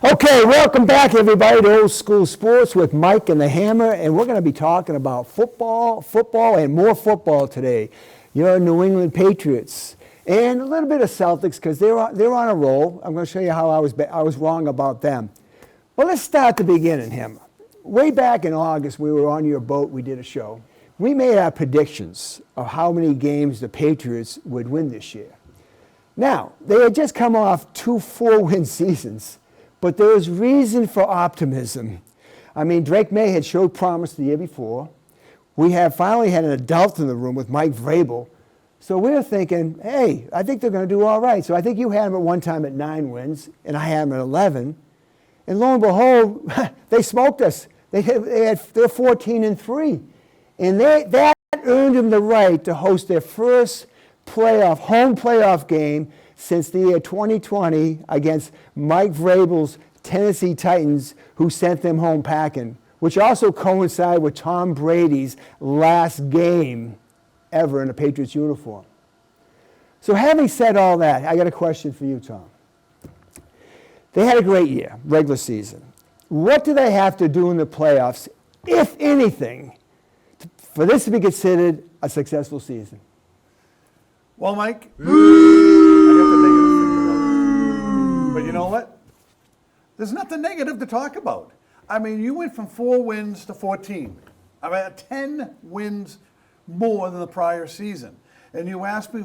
Okay, welcome back, everybody, to Old School Sports with Mike and the Hammer, and we're going to be talking about football, and more football today. Your New England Patriots, and a little bit of Celtics because they're on a roll. I'm going to show you how I was wrong about them. Well, let's start at the beginning, Hammer. Way back in August, we were on your boat. We did a show. We made our predictions of how many games the Patriots would win this year. Now, they had just come off 2 4-win seasons. But there was reason for optimism. I mean, Drake May had showed promise the year before. We have finally had an adult in the room with Mike Vrabel. So we were thinking, hey, I think they're going to do all right. So I think you had them at one time at 9 wins, and I had them at 11. And lo and behold, they smoked us. They're 14-3. And that earned them the right to host their first home playoff game since the year 2020 against Mike Vrabel's Tennessee Titans, who sent them home packing, which also coincided with Tom Brady's last game ever in a Patriots uniform. So having said all that, I got a question for you, Tom. They had a great year, regular season. What do they have to do in the playoffs, if anything, for this to be considered a successful season? Well, Mike, I got the negative figure out. But you know what? There's nothing negative to talk about. I mean, you went from 4 wins to 14. I mean, 10 wins more than the prior season. And you asked me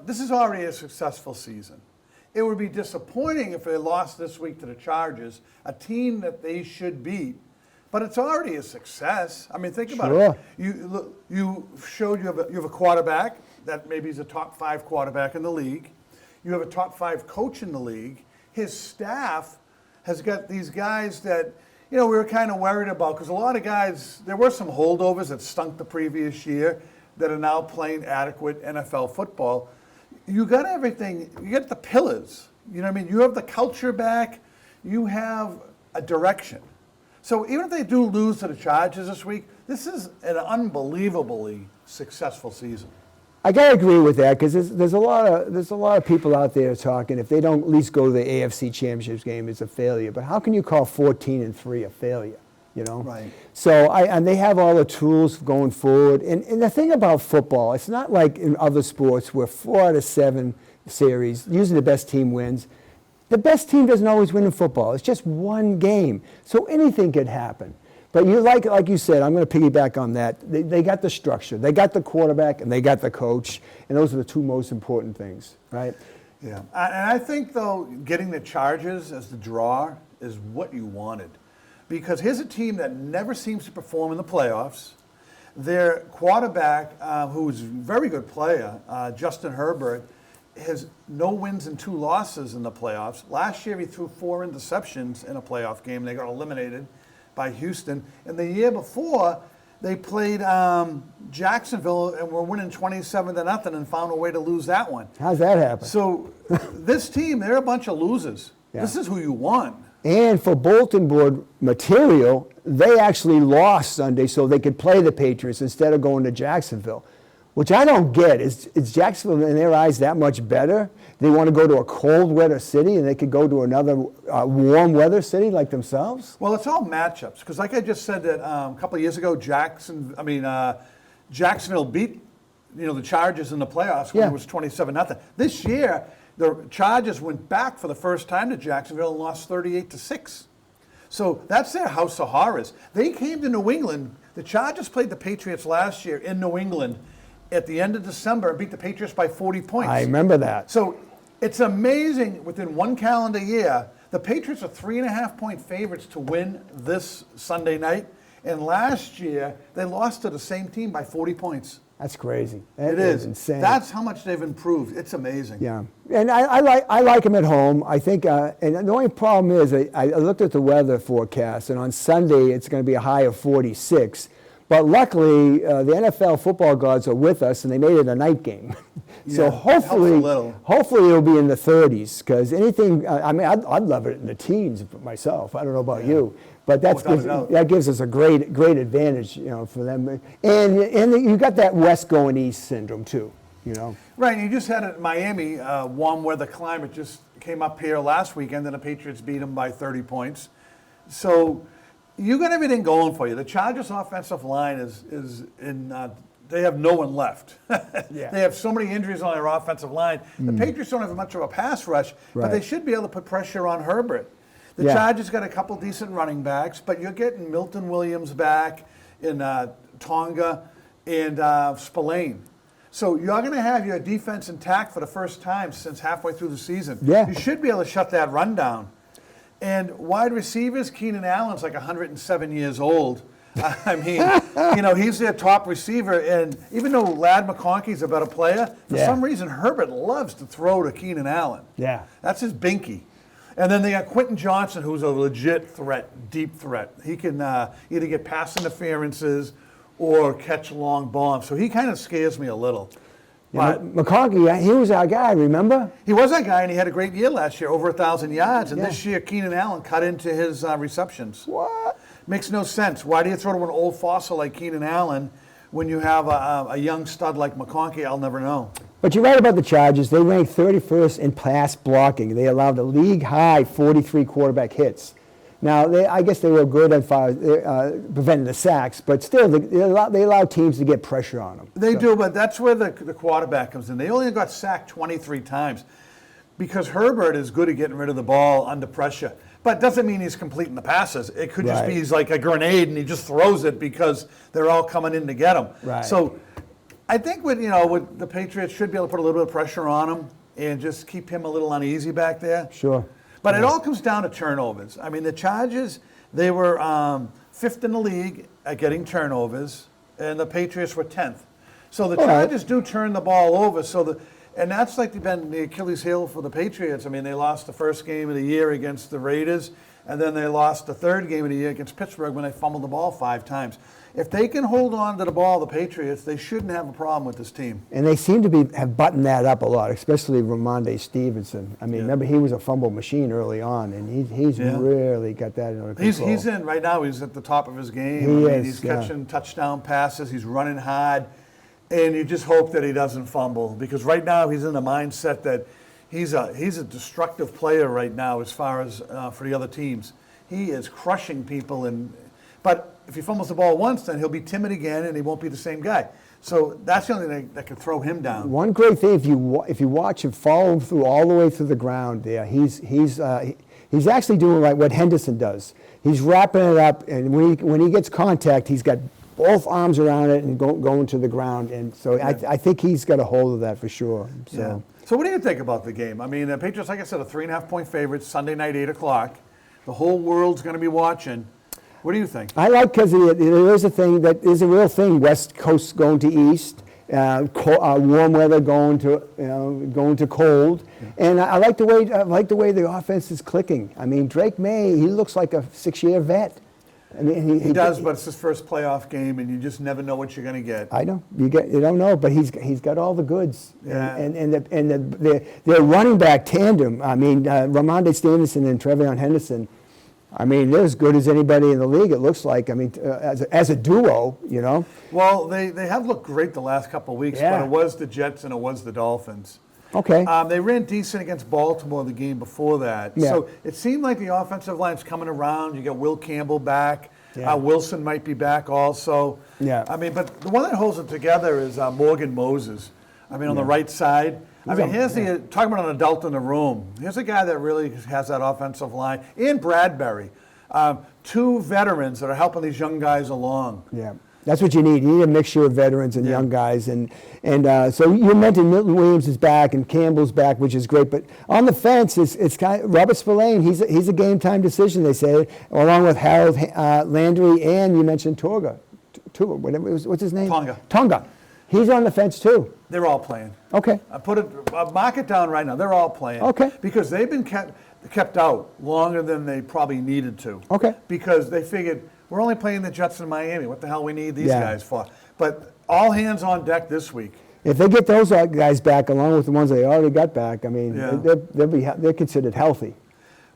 this is already a successful season. It would be disappointing if they lost this week to the Chargers, a team that they should beat. But it's already a success. I mean, think about it. You showed you have a quarterback that maybe is a top 5 quarterback in the league. You have a top 5 coach in the league. His staff has got these guys that, we were kind of worried about because a lot of guys, there were some holdovers that stunk the previous year that are now playing adequate NFL football. You got everything. You got the pillars. You know what I mean? You have the culture back. You have a direction. So even if they do lose to the Chargers this week, this is an unbelievably successful season. I gotta agree with that because there's a lot of people out there talking if they don't at least go to the AFC Championship game, it's a failure. But how can you call 14-3 a failure? Right. So and they have all the tools going forward. And the thing about football, it's not like in other sports where 4 out of 7 series, usually the best team wins. The best team doesn't always win in football. It's just one game. So anything could happen. But like you said, I'm going to piggyback on that. They got the structure. They got the quarterback, and they got the coach. And those are the 2 most important things, right? Yeah. And I think, though, getting the Chargers as the draw is what you wanted. Because here's a team that never seems to perform in the playoffs. Their quarterback, who's a very good player, Justin Herbert, has no wins and 2 losses in the playoffs. Last year, he threw 4 interceptions in a playoff game. They got eliminated by Houston. And the year before, they played Jacksonville and were winning 27-0 and found a way to lose that one. How's that happen? So this team, they're a bunch of losers. Yeah. This is who you want. And for bulletin board material, they actually lost Sunday so they could play the Patriots instead of going to Jacksonville. Which I don't get. Is Jacksonville, in their eyes, that much better? They want to go to a cold weather city and they could go to another warm weather city like themselves? Well, it's all matchups. Because like I just said that a couple of years ago, Jacksonville beat the Chargers in the playoffs when it was 27-0. This year, the Chargers went back for the first time to Jacksonville and lost 38-6. So that's their house of horrors. They came to New England. The Chargers played the Patriots last year in New England at the end of December and beat the Patriots by 40 points. I remember that. So it's amazing within 1 calendar year, the Patriots are 3.5-point favorites to win this Sunday night. And last year, they lost to the same team by 40 points. That's crazy. It is insane. That's how much they've improved. It's amazing. Yeah, and I like them at home. I think, and the only problem is I looked at the weather forecast, and on Sunday it's going to be a high of 46. But luckily, the NFL football gods are with us, and they made it a night game. So hopefully it'll be in the 30s. Because anything, I'd love it in the teens myself. I don't know about you, but that gives us a great advantage, for them. And you got that West going East syndrome too, Right. You just had it in Miami, warm weather climate just came up here last weekend, and the Patriots beat them by 30 points. So you got everything going for you. The Chargers' offensive line is in. They have no one left. Yeah. They have so many injuries on their offensive line. The Patriots don't have much of a pass rush, but they should be able to put pressure on Herbert. The Chargers got a couple decent running backs, but you're getting Milton Williams back in Tonga and Spillane. So you're going to have your defense intact for the first time since halfway through the season. Yeah. You should be able to shut that run down. And wide receivers, Keenan Allen's like 107 years old. I mean, he's their top receiver. And even though Ladd McConkey's a better player, for some reason Herbert loves to throw to Keenan Allen. Yeah. That's his binky. And then they got Quentin Johnson, who's a legit threat, deep threat. He can either get pass interferences or catch long bombs. So he kind of scares me a little. But McConkey, he was our guy, remember? He was that guy, and he had a great year last year, over 1,000 yards. And this year, Keenan Allen cut into his receptions. What? Makes no sense. Why do you throw to an old fossil like Keenan Allen when you have a young stud like McConkey? I'll never know. But you're right about the Chargers. They ranked 31st in pass blocking. They allowed a league-high 43 quarterback hits. Now, I guess they were good as far as preventing the sacks, but still, they allow teams to get pressure on them. They do, but that's where the quarterback comes in. They only got sacked 23 times because Herbert is good at getting rid of the ball under pressure. But it doesn't mean he's completing the passes. It could just be he's like a grenade and he just throws it because they're all coming in to get him. Right. So I think with the Patriots should be able to put a little bit of pressure on him and just keep him a little uneasy back there. Sure. But it all comes down to turnovers. I mean, the Chargers, they were 5th in the league at getting turnovers, and the Patriots were 10th. So the Chargers do turn the ball over. And that's like been the Achilles heel for the Patriots. I mean, they lost the first game of the year against the Raiders, and then they lost the third game of the year against Pittsburgh when they fumbled the ball 5 times. If they can hold on to the ball, the Patriots, they shouldn't have a problem with this team. And they seem to have buttoned that up a lot, especially Ramondre Stevenson. I mean, remember, he was a fumble machine early on, and he's really got that under control. He's in right now. He's at the top of his game. He's catching touchdown passes. He's running hard. And you just hope that he doesn't fumble, because right now he's in the mindset that he's a destructive player right now as far as for the other teams. He is crushing people, but if he fumbles the ball once, then he'll be timid again and he won't be the same guy. So that's the only thing that could throw him down. One great thing, if you watch him follow him through all the way through the ground there, he's actually doing like what Henderson does. He's wrapping it up, and when he gets contact, he's got both arms around it and going to the ground. And so I think he's got a hold of that for sure. So. So what do you think about the game? I mean, the Patriots, like I said, are 3.5-point favorites, Sunday night, 8 o'clock. The whole world's going to be watching. What do you think? I like, because there is a thing that is a real thing. West Coast going to East, warm weather going to cold, and I like the way the offense is clicking. I mean, Drake May, he looks like a 6-year vet. I mean, he does, but it's his first playoff game, and you just never know what you're going to get. I know you don't know, but he's got all the goods. Yeah. And their running back tandem. I mean, Ramondre Stevenson and Trevion Henderson. I mean, they're as good as anybody in the league, it looks like. I mean, as a duo, Well, they have looked great the last couple of weeks, but it was the Jets and it was the Dolphins. Okay. They ran decent against Baltimore the game before that. Yeah. So it seemed like the offensive line's coming around. You got Will Campbell back. Yeah. Wilson might be back also. Yeah. I mean, but the one that holds it together is Morgan Moses. I mean, on the right side. Talking about an adult in the room. Here's a guy that really has that offensive line. And Bradbury. 2 veterans that are helping these young guys along. Yeah. That's what you need. You need a mixture of veterans and young guys. And so you mentioned Milton Williams is back and Campbell's back, which is great. But on the fence, it's kind of Robert Spillane. He's a game-time decision, they say, along with Harold Landry, and you mentioned Torga. What's his name? Tonga. He's on the fence, too. They're all playing. Okay. Mark it down right now. They're all playing. Okay. Because they've been kept out longer than they probably needed to. Okay. Because they figured, we're only playing the Jets in Miami. What the hell we need these guys for? But all hands on deck this week. If they get those guys back along with the ones they already got back, I mean, they're considered healthy.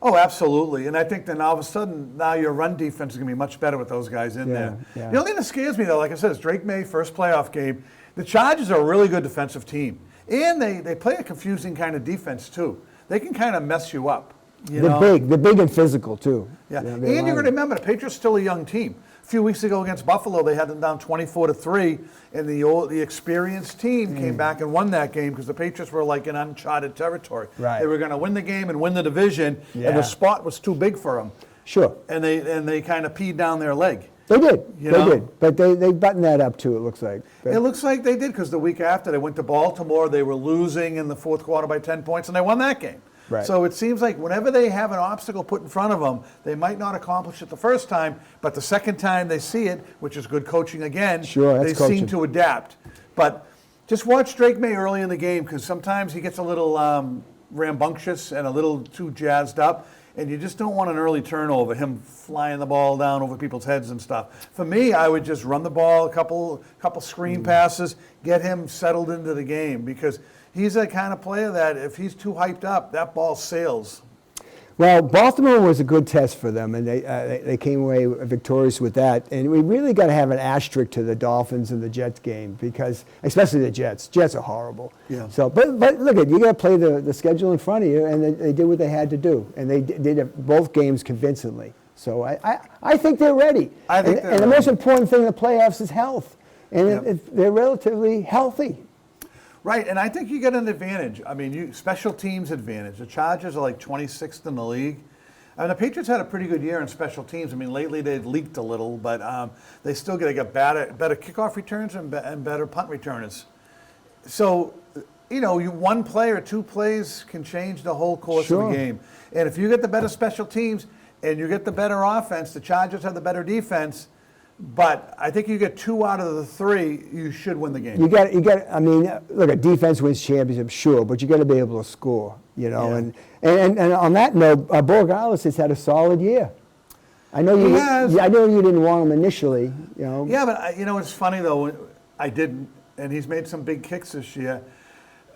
Oh, absolutely. And I think then all of a sudden, now your run defense is going to be much better with those guys in there. Yeah. The only thing that scares me, though, like I said, is Drake May, first playoff game. The Chargers are a really good defensive team. And they play a confusing kind of defense, too. they can kind of mess you up. They're big and physical too. Yeah, and you're going to remember the Patriots still a young team. A few weeks ago against Buffalo, they had them down 24-3, and the experienced team came back and won that game because the Patriots were like in uncharted territory. Right. They were going to win the game and win the division, and the spot was too big for them. Sure. And they kind of peed down their leg. They did. They did. But they buttoned that up too, it looks like. It looks like they did because the week after they went to Baltimore, they were losing in the fourth quarter by 10 points, and they won that game. Right. So it seems like whenever they have an obstacle put in front of them, they might not accomplish it the first time, but the second time they see it, which is good coaching again, that's they coaching. seem to adapt. But just watch Drake May early in the game because sometimes he gets a little rambunctious and a little too jazzed up, and you just don't want an early turnover, him flying the ball down over people's heads and stuff. For me, I would just run the ball, a couple screen passes, get him settled into the game because he's that kind of player that if he's too hyped up, that ball sails. Well, Baltimore was a good test for them, and they came away victorious with that. And we really got to have an asterisk to the Dolphins and the Jets game because, especially the Jets. Jets are horrible. Yeah. So, but look at you got to play the schedule in front of you, and they did what they had to do, and they did both games convincingly. So I think they're ready. And the most important thing in the playoffs is health, and they're relatively healthy. Right, and I think you get an advantage. I mean, special teams advantage. The Chargers are like 26th in the league. I mean, the Patriots had a pretty good year in special teams. I mean, lately they've leaked a little, but they still get better kickoff returns and better punt returners. So, one play or two plays can change the whole course of a game. And if you get the better special teams and you get the better offense, the Chargers have the better defense. But I think you get 2 out of the 3, you should win the game. You got. I mean, look, a defense wins championships, sure, but you got to be able to score. And on that note, Borregales has had a solid year. I know you. I know you didn't want him initially. Yeah, but it's funny though. I didn't, and he's made some big kicks this year.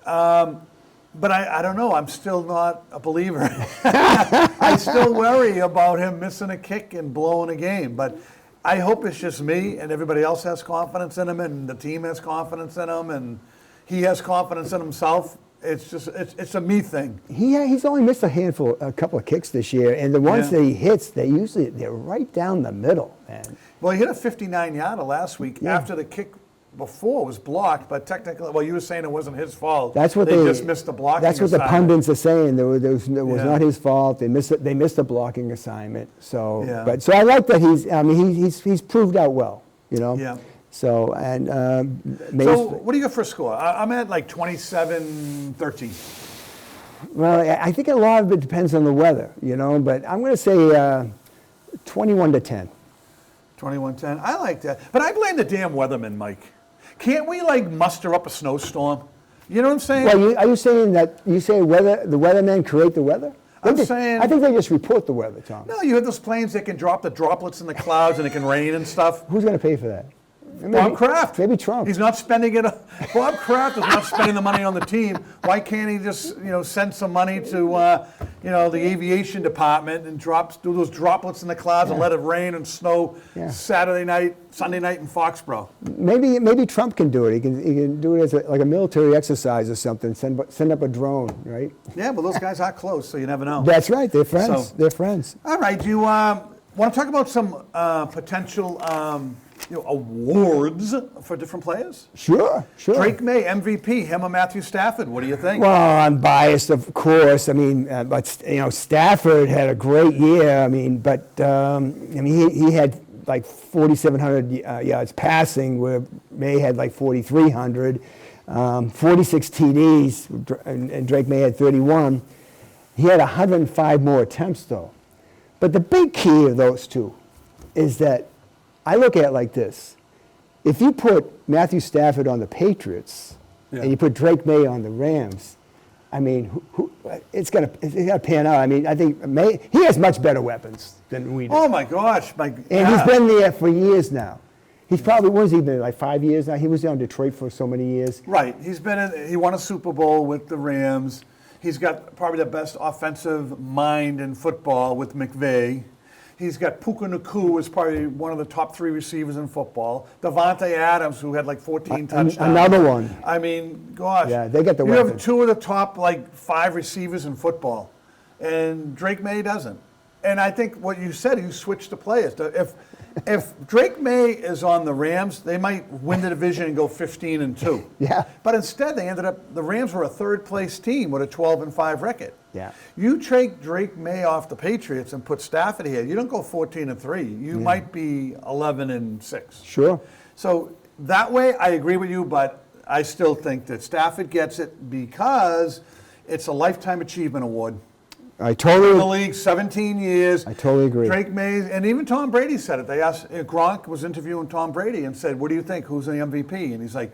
But I don't know. I'm still not a believer. I still worry about him missing a kick and blowing a game, but. I hope it's just me and everybody else has confidence in him and the team has confidence in him and he has confidence in himself. It's a me thing. He's only missed a couple of kicks this year, and the ones that he hits, they're right down the middle, man. Well, he hit a 59-yarder last week after the kick before was blocked, but technically, well, you were saying it wasn't his fault. That's what they just missed the blocking. That's what assignment. the pundits are saying. It was not his fault. They missed the blocking assignment. So, so I like that he's proved out well. Yeah. So and so what do you got for a score? I'm at like 27-13. Well, I think a lot of it depends on the weather, But I'm going to say 21-10. 21-10. I like that, but I blame the damn weatherman, Mike. Can't we muster up a snowstorm? You know what I'm saying? Well, are you saying that the weathermen create the weather? I think they just report the weather, Tom. No, you have those planes that can drop the droplets in the clouds and it can rain and stuff. Who's going to pay for that? Bob Kraft. Maybe Trump. He's not spending it. Bob Kraft is not spending the money on the team. Why can't he just send some money to the aviation department and do those droplets in the clouds and let it rain and snow Saturday night, Sunday night in Foxborough? Maybe Trump can do it. He can do it as like a military exercise or something. Send up a drone, right? Yeah, well, those guys are close, so you never know. That's right. They're friends. They're friends. All right. Do you want to talk about some potential? Awards for different players? Sure. Drake May, MVP, him or Matthew Stafford. What do you think? Well, I'm biased, of course. I mean, but Stafford had a great year. I mean, but he had like 4,700 yards passing, where May had like 4,300, 46 TDs, and Drake May had 31. He had 105 more attempts, though. But the big key of those two is that I look at it like this. If you put Matthew Stafford on the Patriots and you put Drake May on the Rams, I mean, it's got to pan out. I mean, I think he has much better weapons than we do. Oh, my gosh. And he's been there for years now. He's probably, what has he been, like 5 years now? He was down in Detroit for so many years. Right. He won a Super Bowl with the Rams. He's got probably the best offensive mind in football with McVay. He's got Puka Nacua as probably one of the top 3 receivers in football. Devontae Adams, who had like 14 touchdowns. Another one. I mean, gosh. Yeah, they get the You have weapons. 2 of the top like 5 receivers in football, and Drake May doesn't. And I think what you said, you switched the players. If Drake May is on the Rams, they might win the division and go 15-2. Yeah. But instead, the Rams were a 3rd-place team with a 12-5 record. Yeah. You take Drake May off the Patriots and put Stafford here, you don't go 14-3. You might be 11-6. Sure. So that way, I agree with you, but I still think that Stafford gets it because it's a Lifetime Achievement Award. I totally In the league, 17 years. I totally agree. Drake May, and even Tom Brady said it. They asked, Gronk was interviewing Tom Brady and said, what do you think? Who's the MVP? And he's like,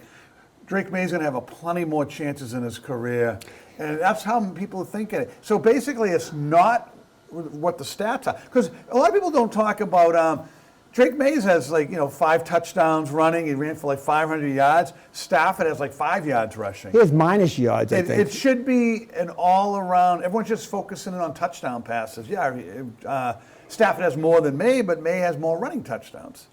Drake May's going to have a plenty more chances in his career. And that's how people are thinking. So basically, it's not what the stats are. Because a lot of people don't talk about Drake Mays has 5 touchdowns running. He ran for 500 yards. Stafford has 5 yards rushing. He has minus yards, I think. It should be an all-around. Everyone's just focusing in on touchdown passes. Yeah, Stafford has more than May, but May has more running touchdowns.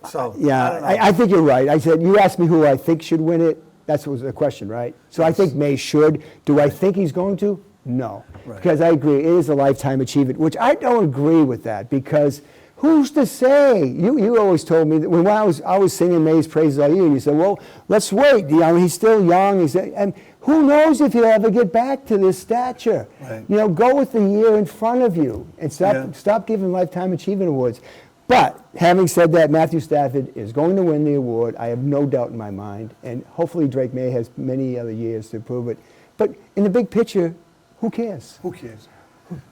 So Yeah, I think you're right. I said, you asked me who I think should win it. That was the question, right? So I think May should. Do I think he's going to? No. Right. Because I agree, it is a lifetime achievement, which I don't agree with that because who's to say? You always told me that when I was singing May's praises all year, and you said, well, let's wait. He's still young. And who knows if he'll ever get back to this stature? Right. Go with the year in front of you and stop giving lifetime achievement awards. But having said that, Matthew Stafford is going to win the award. I have no doubt in my mind. And hopefully Drake May has many other years to prove it. But in the big picture, who cares? Who cares?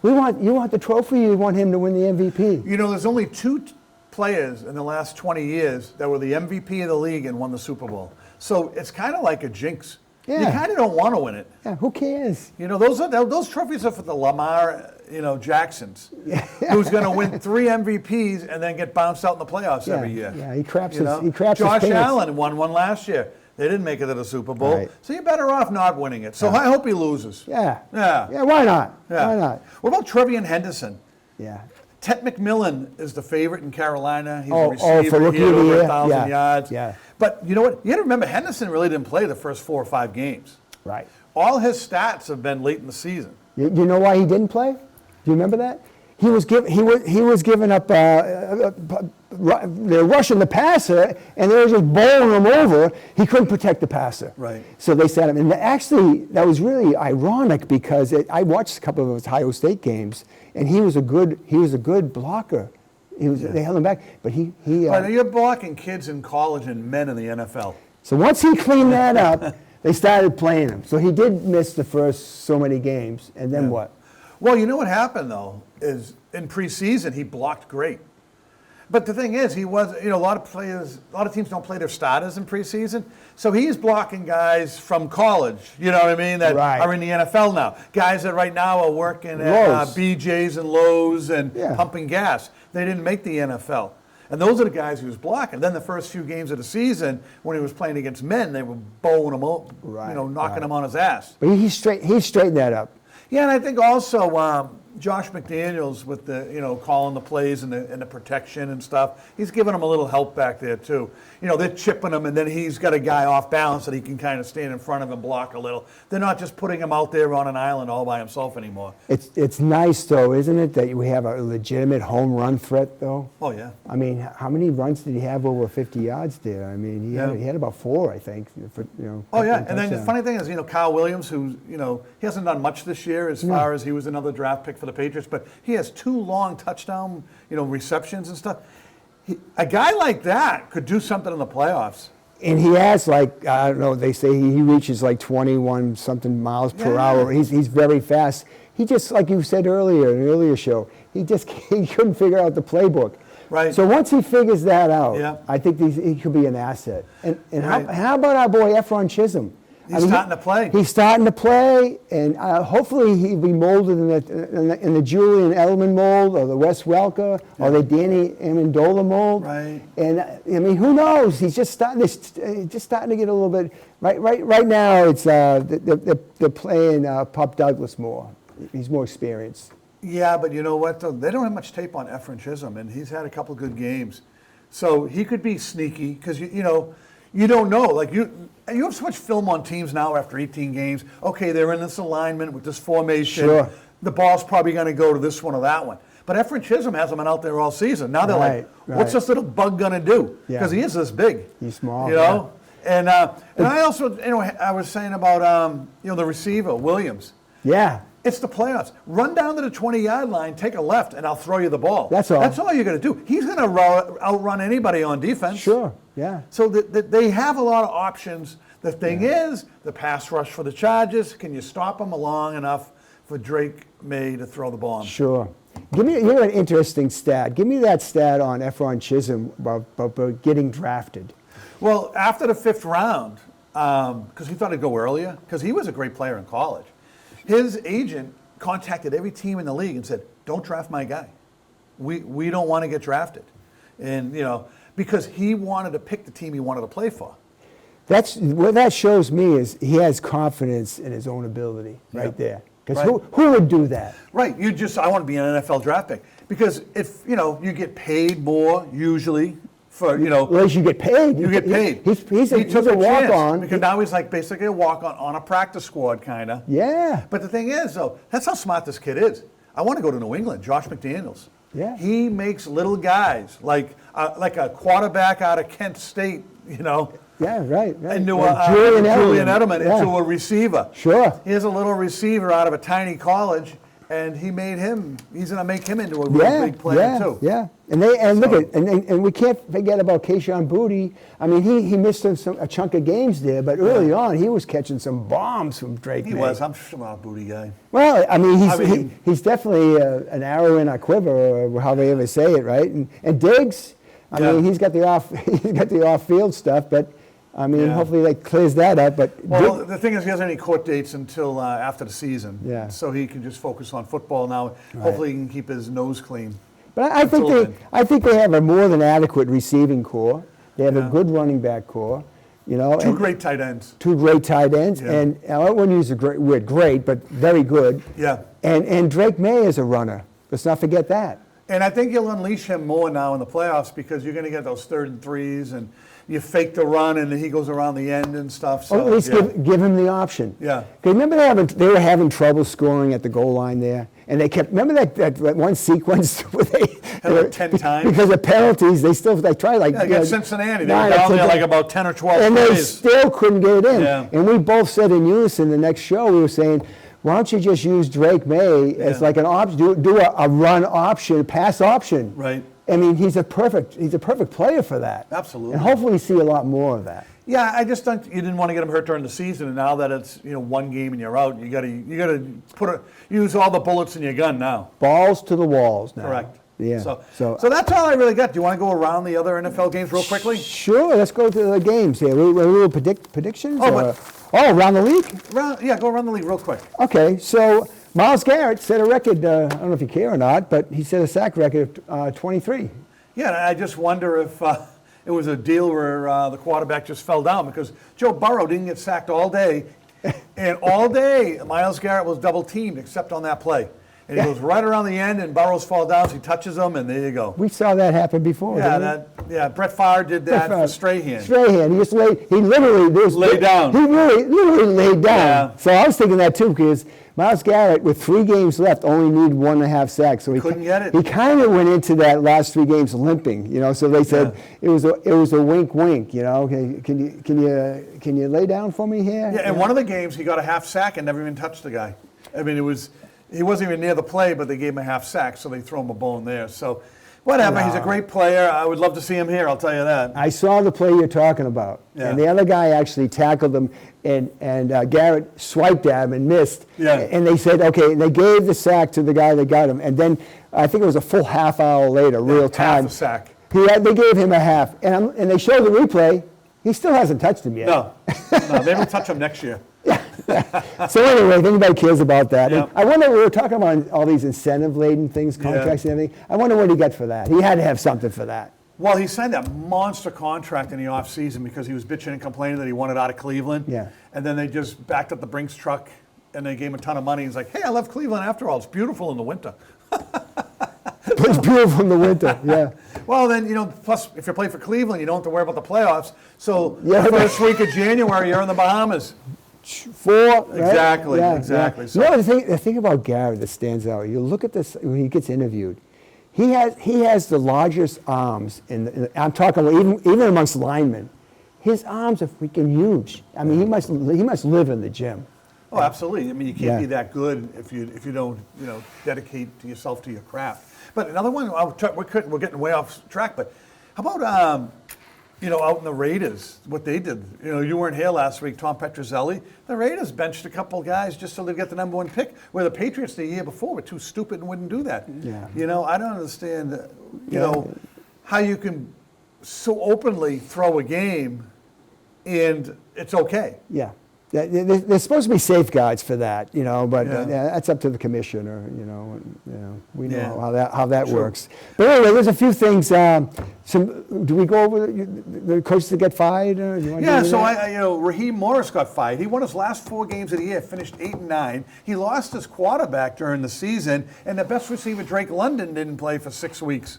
You want the trophy, you want him to win the MVP. There's only 2 players in the last 20 years that were the MVP of the league and won the Super Bowl. So it's kind of like a jinx. Yeah. You kind of don't want to win it. Yeah, who cares? Those trophies are for the Lamar, Jacksons, who's going to win 3 MVPs and then get bounced out in the playoffs every year. Yeah, he craps his Josh pants. Allen won one last year. They didn't make it to the Super Bowl, Right. so you're better off not winning it. So I hope he loses. Yeah. Yeah. Yeah, why not? Yeah. Why not? What about Trevion Henderson? Yeah. Ted McMillan is the favorite in Carolina. He's a For receiver. rookie He had of the over year? 1,000 yards. Yeah. But you know what? You got to remember, Henderson really didn't play the first 4 or 5 games. Right. All his stats have been late in the season. You know why he didn't play? Do you remember that? He was giving up. They're rushing the passer, and they were just bowling him over. He couldn't protect the passer. Right. So they sat him. And actually, that was really ironic because I watched a couple of Ohio State games, and he was a good blocker. They held him back, but he. But you're blocking kids in college and men in the NFL. So once he cleaned that up, they started playing him. So he did miss the first so many games, and then what? Well, you know what happened though is in preseason he blocked great. But the thing is, he was, a lot of teams don't play their starters in preseason. So he's blocking guys from college, you know what I mean, that are in the NFL now. Guys that right now are working at BJ's and Lowe's and pumping gas. They didn't make the NFL. And those are the guys he was blocking. Then the first few games of the season, when he was playing against men, they were bowling him up, knocking him on his ass. But he straightened that up. Yeah, and I think also Josh McDaniels with the, calling the plays and the protection and stuff, he's giving him a little help back there too. They're chipping him, and then he's got a guy off balance that he can kind of stand in front of and block a little. They're not just putting him out there on an island all by himself anymore. It's nice though, isn't it, that we have a legitimate home run threat though? Oh yeah. I mean, how many runs did he have over 50 yards there? I mean, he had about 4, I think. Oh yeah, and then the funny thing is, Kyle Williams, who he hasn't done much this year as far as he was another draft pick for the Patriots, but he has 2 long touchdown, receptions and stuff. A guy like that could do something in the playoffs. And he has I don't know, they say he reaches 21 something miles per hour. He's very fast. He just, like you said earlier in an earlier show, he couldn't figure out the playbook. Right. So once he figures that out, I think he could be an asset. And how about our boy Efron Chisholm? He's starting to play. He's starting to play, and hopefully he'll be molded in the Julian Edelman mold, or the Wes Welker, or the Danny Amendola mold. Right. And I mean, who knows? He's just starting to get a little bit. Right now, it's they're playing Pop Douglas more. He's more experienced. Yeah, but you know what, though? They don't have much tape on Efren Chisholm, and he's had a couple good games. So he could be sneaky because, you don't know. Like, you have so much film on teams now after 18 games. Okay, they're in this alignment with this formation. Sure. The ball's probably going to go to this one or that one. But Efren Chisholm hasn't been out there all season. Now they're like, what's this little bug going to do? Because he is this big. He's small. You know? Yeah. And I also, I was saying about, the receiver, Williams. Yeah. It's the playoffs. Run down to the 20-yard line, take a left, and I'll throw you the ball. That's all. That's all you're going to do. He's going to outrun anybody on defense. Sure, yeah. So they have a lot of options. The thing is, the pass rush for the Chargers, can you stop them long enough for Drake May to throw the ball? Sure. You're an interesting stat. Give me that stat on Efron Chisholm about getting drafted. Well, after the 5th round, because he thought he'd go earlier, because he was a great player in college, his agent contacted every team in the league and said, don't draft my guy. We don't want to get drafted. And, because he wanted to pick the team he wanted to play for. What that shows me is he has confidence in his own ability right there. Because who would do that? Right. I want to be an NFL draft pick. Because if, you get paid more usually for, At least you get paid. You get paid. He's a walk-on. Because now he's like basically a walk-on on a practice squad kind of. Yeah. But the thing is, though, that's how smart this kid is. I want to go to New England, Josh McDaniels. Yeah. He makes little guys, like a quarterback out of Kent State, Yeah, right. into Julian Edelman into a receiver. Sure. Here's a little receiver out of a tiny college, and he's going to make him into a real big player too. Yeah, and we can't forget about Kayshon Boutte. I mean, he missed a chunk of games there, but early on he was catching some bombs from Drake. He was. I'm sure not a Boutte guy. Well, I mean, he's definitely an arrow in our quiver, or how they ever say it, right? And Diggs, I mean, he's got the off-field stuff, but. I mean, hopefully that clears that up. But the thing is, he hasn't any court dates until after the season. Yeah. So he can just focus on football now. Right. Hopefully he can keep his nose clean. But I think they have a more than adequate receiving core. They have a good running back core. Two great tight ends. Yeah. And I wouldn't use the word great, but very good. Yeah. And Drake May is a runner. Let's not forget that. And I think you'll unleash him more now in the playoffs because you're going to get those 3rd and 3s and you fake the run and then he goes around the end and stuff. So, or at least give him the option. Yeah. Remember they were having trouble scoring at the goal line there? And they kept, remember that one sequence where they had 10 times? Because of penalties, they tried like... against Cincinnati, they were down there like about 10 or 12 and plays. they still couldn't get it in. Yeah. And we both said in unison the next show, we were saying, why don't you just use Drake May as like an option, do a run option, pass option. Right. I mean, he's a perfect player for that. Absolutely. And hopefully we see a lot more of that. Yeah, I just think you didn't want to get him hurt during the season, and now that it's one game and you're out, you got to use all the bullets in your gun now. Balls to the walls now. Correct. Yeah. So that's all I really got. Do you want to go around the other NFL games real quickly? Sure. Let's go to the games here. We will predictions. Around the league. Go around the league real quick. Okay. So Myles Garrett set a record. I don't know if you care or not, but he set a sack record of 23. Yeah, and I just wonder if it was a deal where the quarterback just fell down because Joe Burrow didn't get sacked all day, and all day Myles Garrett was double teamed except on that play. And he goes right around the end, and Burrows falls down, so he touches him, and there you go. We saw that happen before. Brett Favre did that for Strahan. He just laid down. He literally laid down. Yeah. So I was thinking that too, because Myles Garrett, with 3 games left, only needed 1.5 sacks. So he couldn't get it. He kind of went into that last 3 games limping, So they said it was a wink. Can you lay down for me here? Yeah, and one of the games he got a half sack and never even touched the guy. I mean, he wasn't even near the play, but they gave him a half sack, so they throw him a bone there. So whatever, he's a great player. I would love to see him here, I'll tell you that. I saw the play you're talking about. Yeah. And the other guy actually tackled him, and Garrett swiped at him and missed. Yeah. And they said, okay, and they gave the sack to the guy that got him. And then I think it was a full half hour later, real time. Half a sack. They gave him a half. And they showed the replay. He still hasn't touched him yet. No, they will touch him next year. So anyway, if anybody cares about that. Yeah. And I wonder, we were talking about all these incentive-laden things, contracts and everything. I wonder what he got for that. He had to have something for that. Well, he signed that monster contract in the offseason because he was bitching and complaining that he wanted out of Cleveland. Yeah. And then they just backed up the Brinks truck and they gave him a ton of money. He's like, hey, I love Cleveland after all. It's beautiful in the winter. It's beautiful in the winter, yeah. Well, then, plus, if you play for Cleveland, you don't have to worry about the playoffs. So, Yeah. the first week of January, you're in the Bahamas. 4, right? Exactly, Yeah, exactly. Yeah. So, The thing about Garrett that stands out, you look at this when he gets interviewed, he has the largest arms, I'm talking about even amongst linemen. His arms are freaking huge. I mean, he must live in the gym. oh, absolutely. I mean, you can't Yeah. be that good if you don't, dedicate yourself to your craft. But another one, we're getting way off track, but how about, out in the Raiders, what they did? You weren't here last week, Tom Petrozelli. The Raiders benched a couple guys just so they'd get the number 1 pick, where the Patriots the year before were too stupid and wouldn't do that. Yeah. I don't understand, how you can so openly throw a game and it's okay. Yeah. There's supposed to be safeguards for that, but Yeah. that's up to the commissioner, we know Yeah. how that True. works. But anyway, there's a few things. Do we go over the coaches that get fired? Or you wanna Yeah, do so that? Raheem Morris got fired. He won his last 4 games of the year, finished 8-9. He lost his quarterback during the season, and the best receiver, Drake London, didn't play for 6 weeks.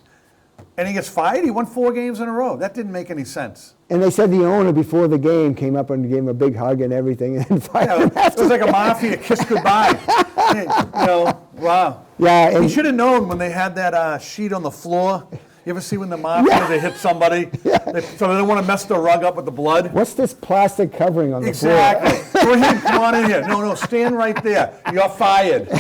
And he gets fired? He won 4 games in a row. That didn't make any sense. And they said the owner before the game came up and gave him a big hug and everything, and fired him It was like a mafia kiss goodbye. Wow. Yeah, and He should have known when they had that sheet on the floor. You ever see when the mafia, they hit somebody? So they don't want to mess the rug up with the blood? what's this plastic covering on the Exactly. Raheem, come on in here. No, stand right there. You're fired.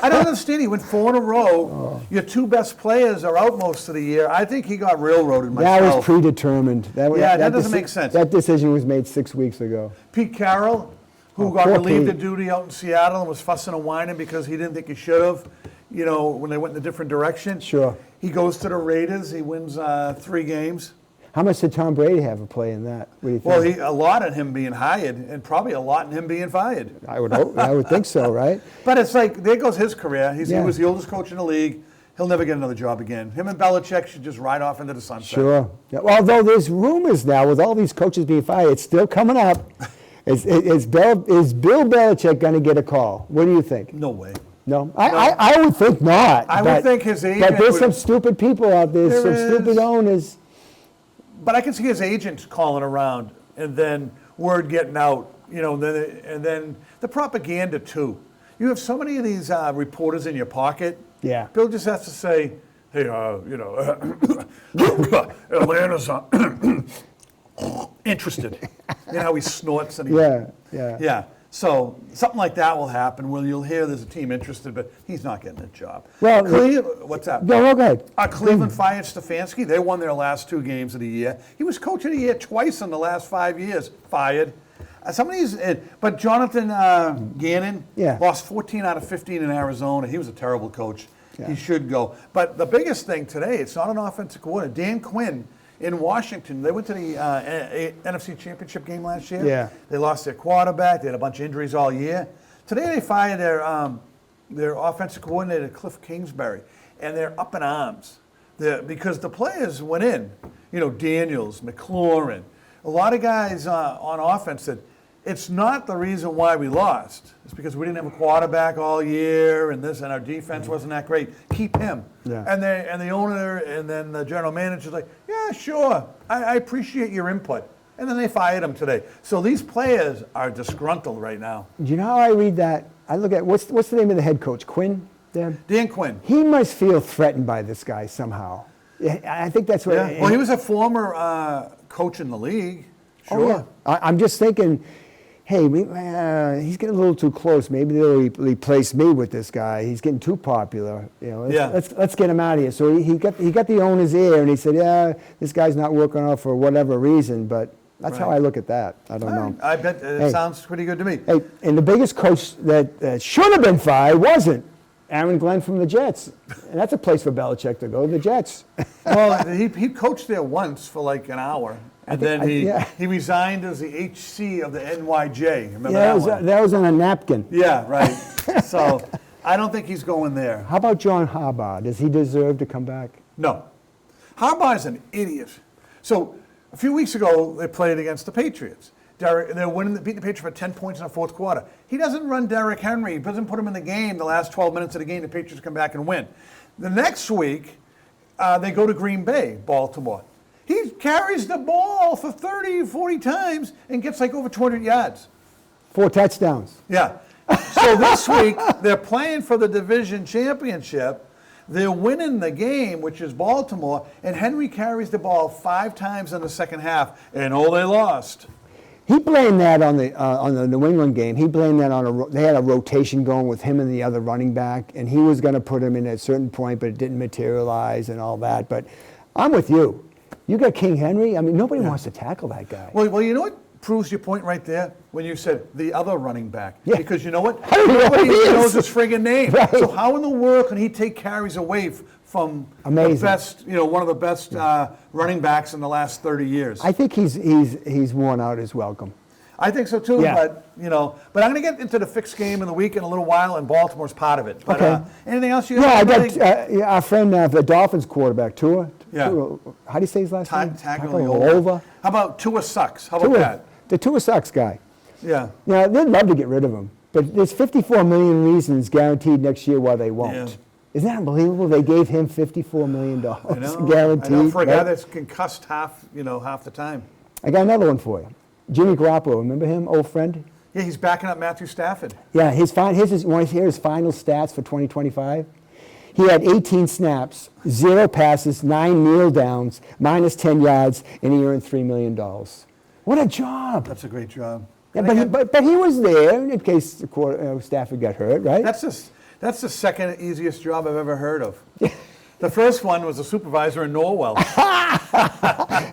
I don't understand. He went 4 in a row. Your 2 best players are out most of the year. I think he got railroaded floor? myself. That was predetermined. That doesn't make sense. That decision was made 6 weeks ago. Pete Carroll, who got poor relieved Pete. of duty out in Seattle and was fussing and whining because he didn't think he should have, when they went in a different direction. Sure. He goes to the Raiders. He wins 3 games. How much did Tom Brady have a play in that? What do you think? Well, a lot in him being hired and probably a lot in him being fired. I would think so, right? But it's like, there goes his career. He Yeah. was the oldest coach in the league. He'll never get another job again. Him and Belichick should just ride off into the sunset. Sure. Yeah, well, although there's rumors now with all these coaches being fired, it's still coming up. Is Bill Belichick going to get a call? What do you think? No way. No? I would think not. I would think his agent But there's would- some stupid people out there, There some is. stupid owners. But I can see his agent calling around and then word getting out, and then the propaganda too. You have so many of these reporters in your pocket. Yeah. Bill just has to say, hey, Atlanta's interested. How he snorts and he Yeah. Yeah. So something like that will happen where you'll hear there's a team interested, but he's not getting a job. Well, what's that? Go ahead. Cleveland fired Stefanski. They won their last 2 games of the year. He was coach of the year twice in the last 5 years. Fired. Some of these, but Jonathan Gannon lost 14 out of 15 in Arizona. He was a terrible coach. Yeah. He should go. But the biggest thing today, it's not an offensive coordinator. Dan Quinn in Washington, they went to the NFC Championship game last year. Yeah. They lost their quarterback. They had a bunch of injuries all year. Today they fired their offensive coordinator, Cliff Kingsbury, and they're up in arms because the players went in. Daniels, McLaurin, a lot of guys on offense said, it's not the reason why we lost. It's because we didn't have a quarterback all year and our defense wasn't that great. Keep him. Yeah. And the owner and then the general manager's like, yeah, sure. I appreciate your input. And then they fired him today. So these players are disgruntled right now. Do you know how I read that? I look at, what's the name of the head coach? Quinn? Dan Quinn. He must feel threatened by this guy somehow. I think that's what. Yeah. Well, he was a former coach in the league. Sure. Oh, yeah. I'm just thinking, hey, he's getting a little too close. Maybe they'll replace me with this guy. He's getting too popular. Let's get him out of here. So he got the owner's ear, and he said, yeah, this guy's not working out for whatever reason. But that's how I look at that. I don't know. I bet it sounds pretty good to me. Hey, and the biggest coach that should have been fired wasn't. Aaron Glenn from the Jets. And that's a place for Belichick to go, the Jets. Well, he coached there once for like an hour. And then he resigned as the HC of the NYJ. Remember that was on a napkin. Yeah, right. So I don't think he's going there. How about John Harbaugh? Does he deserve to come back? No. Harbaugh is an idiot. So a few weeks ago, they played against the Patriots. They're beating the Patriots for 10 points in the fourth quarter. He doesn't run Derrick Henry. He doesn't put him in the game the last 12 minutes of the game. The Patriots come back and win. The next week, they go to Green Bay, Baltimore. He carries the ball for 30, 40 times and gets like over 200 yards. 4 touchdowns. Yeah. So this week, they're playing for the division championship. They're winning the game, which is Baltimore, and Henry carries the ball 5 times in the second half, and they lost. He blamed that on the New England game. He blamed that on they had a rotation going with him and the other running back, and he was going to put him in at a certain point, but it didn't materialize and all that. But I'm with you. You got King Henry. I mean, nobody wants to tackle that guy. Well, you know what proves your point right there? When you said the other running back. Yeah. Because you know what? I don't know Nobody who he is. knows his friggin' name. Right. So how in the world can he take carries away from Amazing. the best, one of the best running backs in the last 30 years? I think he's worn out his welcome. I think so too, Yeah. but I'm going to get into the fixed game in the week in a little while, and Baltimore's part of it. But Okay. anything else you Yeah, I have? got our friend, the Dolphins quarterback, Tua. Yeah. How do you say his last name? Tagovailoa. How about Tua sucks? How about that? The Tua sucks guy. Yeah. Yeah, they'd love to get rid of him, but there's 54 million reasons guaranteed next year why they won't. Yeah. Isn't that unbelievable? They gave him $54 million guaranteed. I know for a guy right? that's concussed half the time. I got another one for you. Jimmy Garoppolo, remember him, old friend? Yeah, he's backing up Matthew Stafford. Yeah, want to hear his final stats for 2025? He had 18 snaps, 0 passes, 9 kneel downs, minus 10 yards, and he earned $3 million. What a job! That's a great job. Yeah, but he was there in case Stafford got hurt, right? That's the second easiest job I've ever heard of. The first one was a supervisor in Norwell.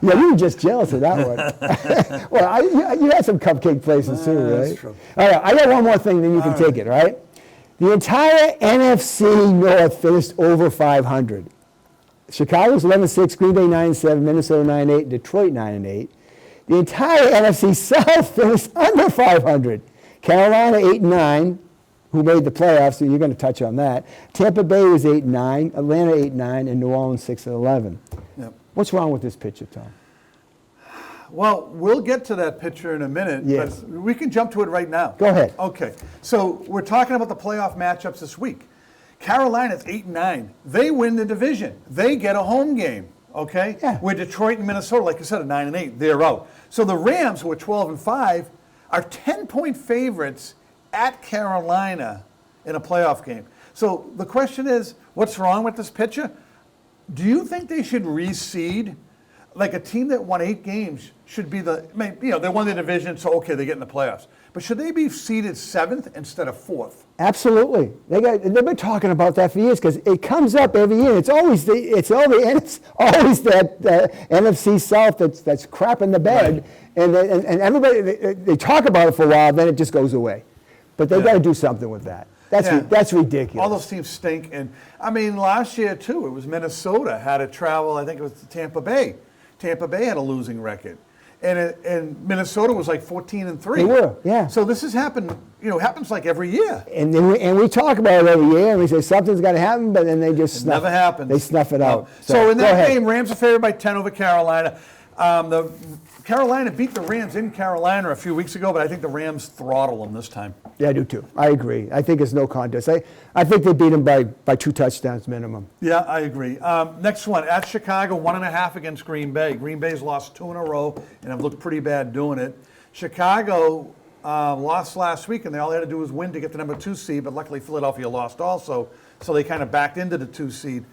Yeah, you were just jealous of that one. Well, you had some cupcake places too, right? That's true. All right, I got one more thing, then you can take it, all right? The entire NFC North finished over 500. Chicago's 11-6, Green Bay 9-7, Minnesota 9-8, Detroit 9-8. The entire NFC South finished under 500. Carolina 8-9, who made the playoffs, so you're going to touch on that. Tampa Bay was 8-9, Atlanta 8-9, and New Orleans 6-11. Yep. What's wrong with this picture, Tom? Well, we'll get to that picture in a minute, Yes. but we can jump to it right now. Go ahead. Okay, so we're talking about the playoff matchups this week. Carolina's 8-9. They win the division. They get a home game, okay? Yeah. Where Detroit and Minnesota, like you said, are 9-8. They're out. So the Rams, who are 12-5, are 10-point favorites at Carolina in a playoff game. So the question is, what's wrong with this picture? Do you think they should reseed? Like a team that won 8 games should be they won the division, so okay, they get in the playoffs. But should they be seeded 7th instead of 4th? Absolutely. They've been talking about that for years because it comes up every year. It's always that NFC South that's crap in the bed, Right. and everybody they talk about it for a while, then it just goes away. But they've got to do something with that. That's ridiculous. All those teams stink, and I mean last year too. It was Minnesota had to travel. I think it was to Tampa Bay. Tampa Bay had a losing record, and Minnesota was like 14-3. They were, yeah. So this has happened. Happens like every year. And we talk about it every year, and we say something's got to happen, but then they just snuff Never happens. They snuff it out. So in go that ahead. game, Rams are favored by 10 over Carolina. The Carolina beat the Rams in Carolina a few weeks ago, but I think the Rams throttle them this time. Yeah, I do too. I agree. I think it's no contest. I think they beat them by 2 touchdowns minimum. Yeah, I agree. Next one, at Chicago, 1.5 against Green Bay. Green Bay's lost 2 in a row and have looked pretty bad doing it. Chicago lost last week, and all they had to do was win to get the number 2 seed, but luckily Philadelphia lost also, so they kind of backed into the 2 seed.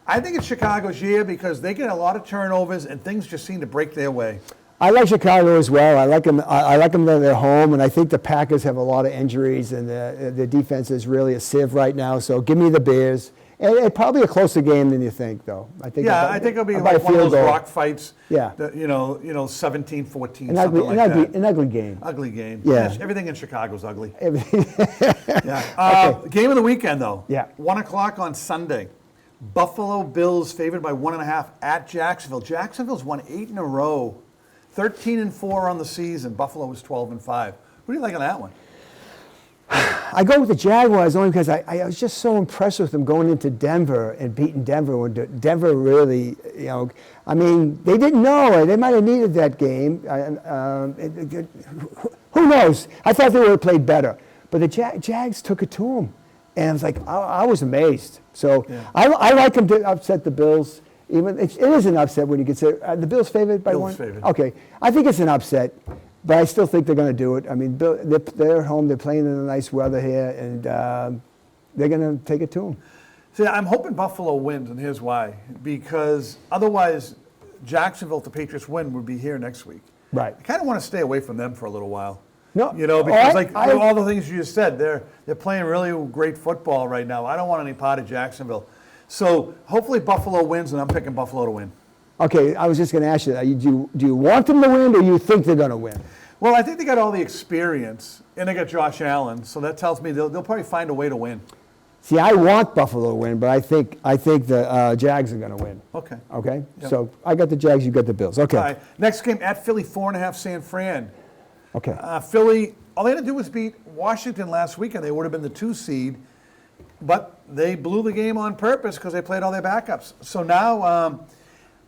I think it's Chicago's year because they get a lot of turnovers, and things just seem to break their way. I like Chicago as well. I like them. I like them that they're home, and I think the Packers have a lot of injuries, and the defense is really a sieve right now. So give me the Bears. And probably a closer game than you think, though. I think it'll be like one of those rock fights. Yeah. 17-14, something like that. An ugly game. Ugly game. Yeah. Everything in Chicago's ugly. Yeah. Okay. Game of the weekend, though. Yeah. 1 o'clock on Sunday. Buffalo Bills favored by 1.5 at Jacksonville. Jacksonville's won 8 in a row. 13-4 on the season. Buffalo was 12-5. What do you like on that one? I go with the Jaguars only because I was just so impressed with them going into Denver and beating Denver when Denver really, I mean, they didn't know. They might have needed that game. Who knows? I thought they would have played better. But the Jags took it to them. And I was like, I was amazed. So I like them to upset the Bills. Even it is an upset when you consider the Bills favored by one. Favored. Okay, I think it's an upset, but I still think they're going to do it. I mean, they're at home. They're playing in the nice weather here, and they're going to take it to them. See, I'm hoping Buffalo wins, and here's why. Because otherwise, Jacksonville, if the Patriots win, would be here next week. Right. I kind of want to stay away from them for a little while. No, because all the things you just said, they're playing really great football right now. I don't want any part of Jacksonville. So hopefully Buffalo wins, and I'm picking Buffalo to win. Okay, I was just going to ask you, do you want them to win, or you think they're going to win? Well, I think they got all the experience, and they got Josh Allen, so that tells me they'll probably find a way to win. See, I want Buffalo to win, but I think the Jags are going to win. Okay. Okay? Yep. So I got the Jags, you got the Bills. Okay. All right. Next game, at Philly, 4.5 San Fran. Okay. Philly, all they had to do was beat Washington last week, and they would have been the 2 seed. But they blew the game on purpose because they played all their backups. So now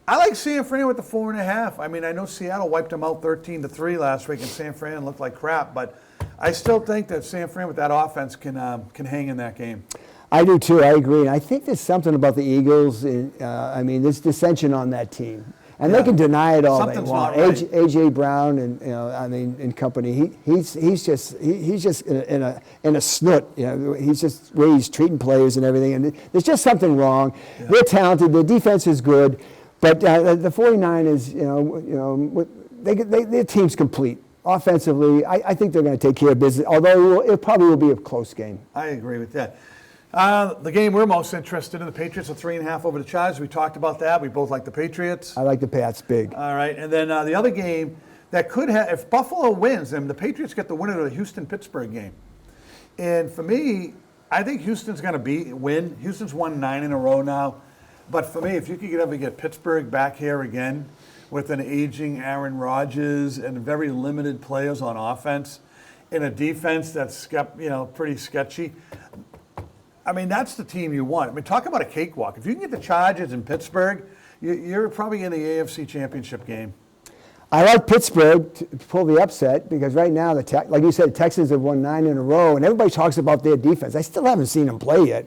I like San Fran with the 4.5. I mean, I know Seattle wiped them out 13-3 last week, and San Fran looked like crap. But I still think that San Fran with that offense can hang in that game. I do too. I agree. And I think there's something about the Eagles. I mean, there's dissension on that team. And they can deny it all Something's they want. not right. A.J. Brown and company. He's just in a snut. He's just where he's treating players and everything. And there's just something wrong. Yeah. They're talented. Their defense is good, but the 49ers, their team's complete. Offensively, I think they're going to take care of business. Although it probably will be a close game. I agree with that. The game we're most interested in, the Patriots are 3.5 over the Chargers. We talked about that. We both like the Patriots. I like the Pats big. All right, and then the other game that could have, if Buffalo wins, then the Patriots get the winner of the Houston-Pittsburgh game. And for me, I think Houston's going to win. Houston's won 9 in a row now. But for me, if you could ever get Pittsburgh back here again with an aging Aaron Rodgers and very limited players on offense in a defense that's pretty sketchy, I mean, that's the team you want. I mean, talk about a cakewalk. If you can get the Chargers in Pittsburgh, you're probably in the AFC Championship game. I like Pittsburgh to pull the upset because right now, like you said, Texans have won 9 in a row, and everybody talks about their defense. I still haven't seen them play yet.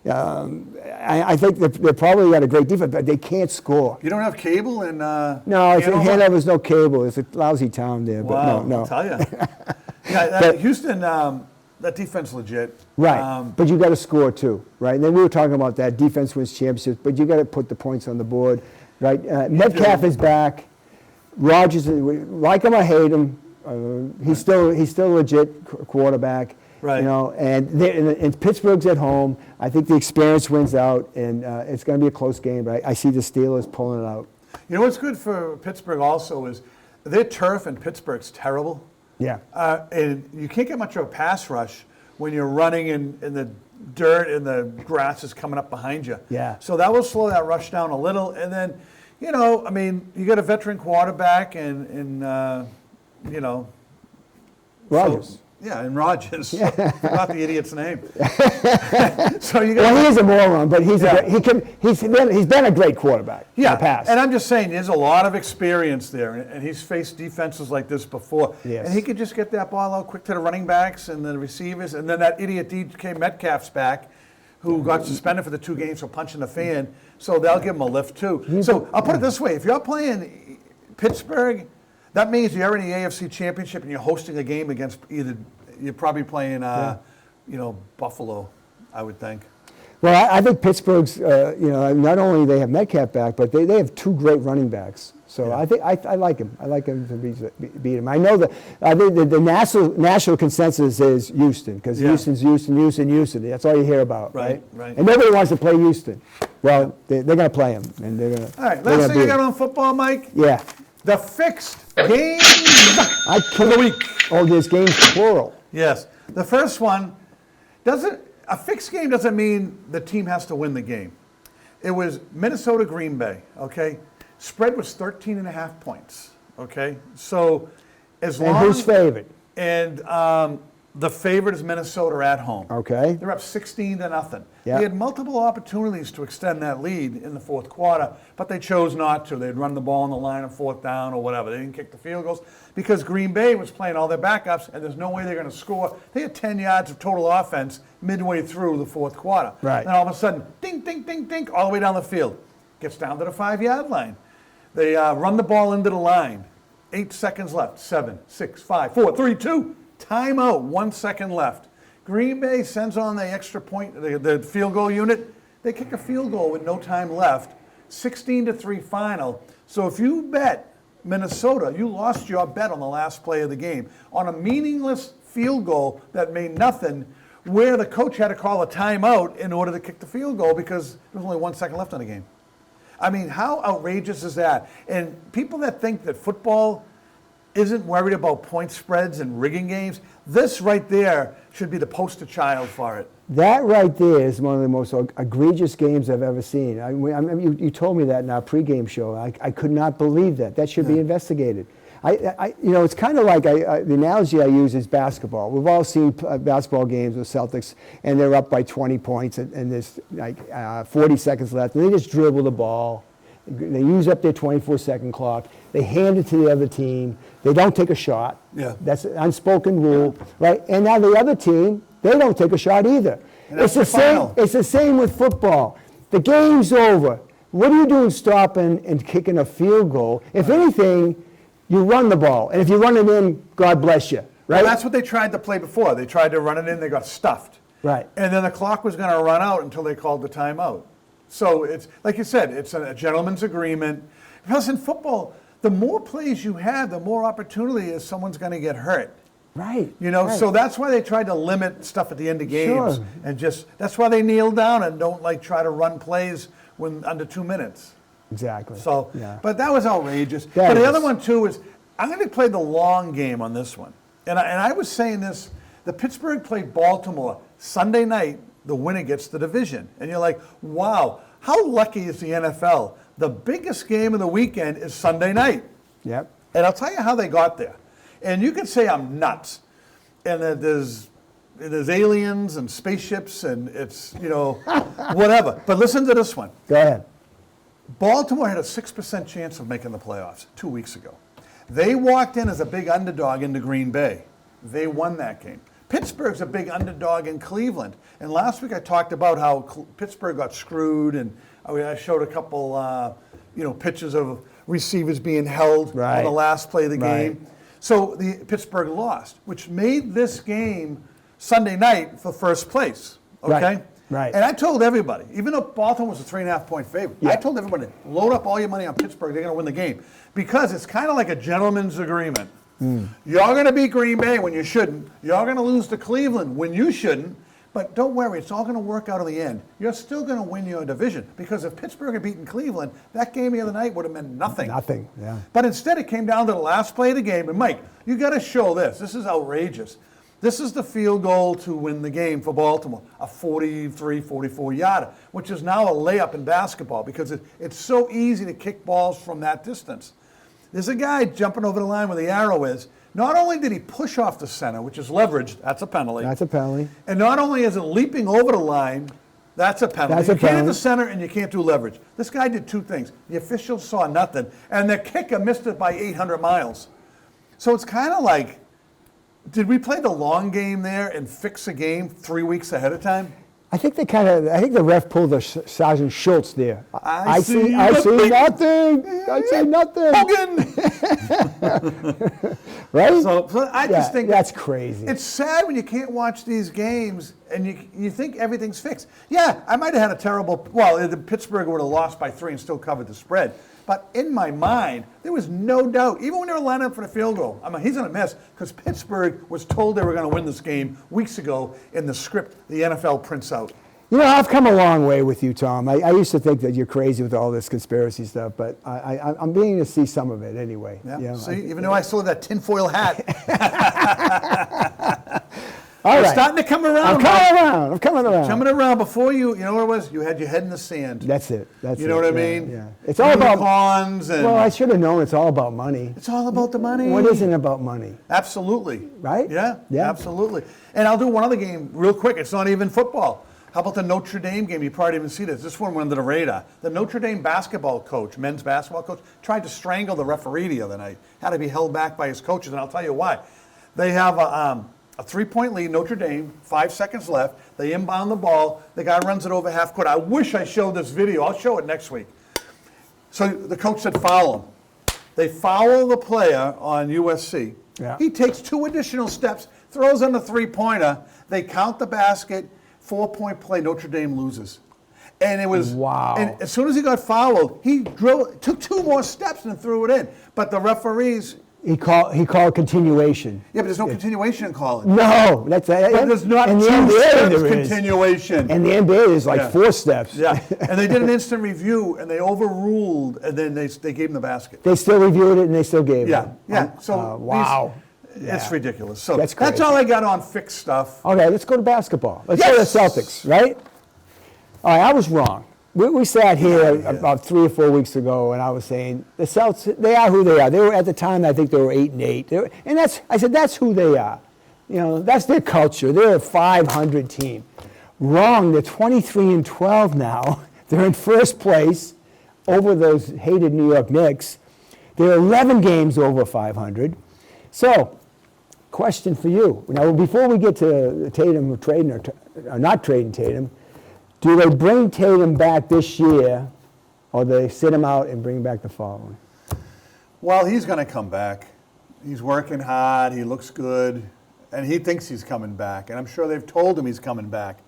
I think they've probably got a great defense, but they can't score. You don't have cable in No, Hanover's no cable. It's a lousy town there. Wow, but no. I'll tell you. Houston, that defense legit. Right, but you got to score too, right? And then we were talking about that defense wins championships, but you got to put the points on the board, right? Metcalf is back. Rodgers, like him or hate him, he's still a legit quarterback. Right. And Pittsburgh's at home. I think the experience wins out, and it's going to be a close game. But I see the Steelers pulling it out. You know what's good for Pittsburgh also is their turf in Pittsburgh's terrible. Yeah. And you can't get much of a pass rush when you're running in the dirt and the grass is coming up behind you. Yeah. So that will slow that rush down a little. And then, I mean, you got a veteran quarterback and Rodgers. And Rodgers. Yeah. Forgot the idiot's name. Well, he is a moron, but he's been a great quarterback in the past. And I'm just saying, there's a lot of experience there, and he's faced defenses like this before. Yes. And he could just get that ball out quick to the running backs and the receivers, and then that idiot DK Metcalf's back, who got suspended for the 2 games for punching the fan, so they'll give him a lift too. So I'll put it this way, if you're playing Pittsburgh, that means you're in the AFC Championship and you're hosting a game against you're probably playing, Buffalo, I would think. Well, I think Pittsburgh's, not only they have Metcalf back, but they have 2 great running backs. So I think I like him. I like him to beat him. I know that I think the national consensus is Houston because Houston's Houston. That's all you hear about, right? Right. And nobody wants to play Houston. Well, they're going to play him, and they're going to. All right. Last thing I got on football, Mike. Yeah. The fixed game of the week. Oh, there's games plural. Yes. The first one a fixed game doesn't mean the team has to win the game. It was Minnesota Green Bay, okay? Spread was 13.5 points, okay? So as long And who's favored? And The favorite is Minnesota at home. Okay. They're up 16-0. Yeah. They had multiple opportunities to extend that lead in the fourth quarter, but they chose not to. They'd run the ball on the line on fourth down or whatever. They didn't kick the field goals because Green Bay was playing all their backups, and there's no way they're going to score. They had 10 yards of total offense midway through the fourth quarter. Right. And all of a sudden, ding, ding, ding, ding, all the way down the field. Gets down to the 5-yard line. They run the ball into the line. 8 seconds left. 7, 6, 5, 4, 3, 2. Timeout, 1 second left. Green Bay sends on the extra point, the field goal unit. They kick a field goal with no time left. 16-3 final. So if you bet Minnesota, you lost your bet on the last play of the game on a meaningless field goal that made nothing, where the coach had to call a timeout in order to kick the field goal because there was only 1 second left in the game. I mean, how outrageous is that? And people that think that football isn't worried about point spreads and rigging games, this right there should be the poster child for it. That right there is one of the most egregious games I've ever seen. I mean, you told me that in our pregame show. I could not believe that. That should be investigated. It's kind of like the analogy I use is basketball. We've all seen basketball games with Celtics, and they're up by 20 points, and there's like 40 seconds left, and they just dribble the ball. They use up their 24-second clock. They hand it to the other team. They don't take a shot. Yeah. That's an unspoken rule, right? And now the other team, they don't take a shot either. It's the final. It's the same with football. The game's over. What are you doing stopping and kicking a field goal? If anything, you run the ball. And if you run it in, God bless you, right? Well, that's what they tried to play before. They tried to run it in, they got stuffed. Right. And then the clock was going to run out until they called the timeout. So it's, like you said, it's a gentleman's agreement. Plus in football, the more plays you have, the more opportunity is someone's going to get hurt. Right. Right. So that's why they tried to limit stuff at the end of games. Sure. And that's why they kneel down and don't try to run plays when under 2 minutes. Exactly. So, yeah. But that was outrageous. That but the is. other one too is, I'm going to play the long game on this one. And I was saying this, the Pittsburgh played Baltimore Sunday night, the winner gets the division. And you're like, wow, how lucky is the NFL? The biggest game of the weekend is Sunday night. Yep. And I'll tell you how they got there. And you could say I'm nuts, and that there's aliens and spaceships and it's, whatever. But listen to this one. Go ahead. Baltimore had a 6% chance of making the playoffs 2 weeks ago. They walked in as a big underdog into Green Bay. They won that game. Pittsburgh's a big underdog in Cleveland. And last week I talked about how Pittsburgh got screwed, and I showed a couple, pictures of receivers being held on the last play of the game. So the Pittsburgh lost, which made this game Sunday night for first place. Okay? Right. And I told everybody, even though Baltimore was a 3.5-point favorite, I told everybody, load up all your money on Pittsburgh. They're going to win the game. Because it's kind of like a gentleman's agreement. You're going to beat Green Bay when you shouldn't. You're going to lose to Cleveland when you shouldn't. But don't worry, it's all going to work out in the end. You're still going to win your division. Because if Pittsburgh had beaten Cleveland, that game the other night would have meant nothing. Nothing, yeah. But instead it came down to the last play of the game. And Mike, you got to show this. This is outrageous. This is the field goal to win the game for Baltimore, a 43, 44-yarder, which is now a layup in basketball because it's so easy to kick balls from that distance. There's a guy jumping over the line where the arrow is. Not only did he push off the center, which is leveraged, that's a penalty. That's a penalty. And not only is it leaping over the line, that's a penalty. That's a you can't hit penalty. the center and you can't do leverage. This guy did two things. The officials saw nothing, and the kicker missed it by 800 miles. So it's kind of like, did we play the long game there and fix a game 3 weeks ahead of time? I think the ref pulled the Sergeant Schultz there. I see nothing. I see nothing. Hogan! Right? So I just think that's crazy. It's sad when you can't watch these games and you think everything's fixed. Yeah, I might have had a terrible, the Pittsburgh would have lost by 3 and still covered the spread. But in my mind, there was no doubt, even when they were lining up for the field goal, he's going to miss because Pittsburgh was told they were going to win this game weeks ago in the script the NFL prints out. I've come a long way with you, Tom. I used to think that you're crazy with all this conspiracy stuff, but I'm beginning to see some of it anyway. Yeah. See, even though I still have that tinfoil hat. All You're right. starting to come around. I'm coming around. Coming around. Before you know what it was? You had your head in the sand. That's it. You know what I mean? Yeah. It's all about ponds and. Well, I should have known it's all about money. It's all about the money. What isn't about money? Absolutely. Right? Yeah. Yeah. Absolutely. And I'll do one other game real quick. It's not even football. How about the Notre Dame game? You probably didn't even see this. This one went under the radar. The Notre Dame basketball coach, men's basketball coach, tried to strangle the referee the other night. Had to be held back by his coaches, and I'll tell you why. They have a 3-point lead, Notre Dame, 5 seconds left. They inbound the ball. The guy runs it over half court. I wish I showed this video. I'll show it next week. So the coach said foul him. They foul the player on USC. Yeah. He takes 2 additional steps, throws in the three-pointer. They count the basket. 4-point play, Notre Dame loses. And it was, wow. And as soon as he got fouled, he took 2 more steps and threw it in. But the referees. He called continuation. Yeah, but there's no continuation in college. No, But there's not in the 2 NBA steps there is. continuation. And the NBA is like Yeah. 4 steps. Yeah, and they did an instant review, and they overruled, and then they gave him the basket. They still reviewed it and they still gave Yeah, it. yeah. So wow. It's Yeah. ridiculous. So That's that's crazy. all I got on fixed stuff. Okay, let's go to basketball. Let's go Yes! to the Celtics, right? All right, I was wrong. We sat here about 3 or 4 weeks ago, and I was saying the Celtics, they are who they are. They were at the time, I think they were 8-8, and I said that's who they are. You know, that's their culture. They're a 500 team. Wrong. They're 23-12 now. They're in first place over those hated New York Knicks. They're 11 games over 500. So, question for you. Now, before we get to Tatum trading or not trading Tatum, do they bring Tatum back this year, or they sit him out and bring him back the following? Well, he's going to come back. He's working hard. He looks good. And he thinks he's coming back. And I'm sure they've told him he's coming back.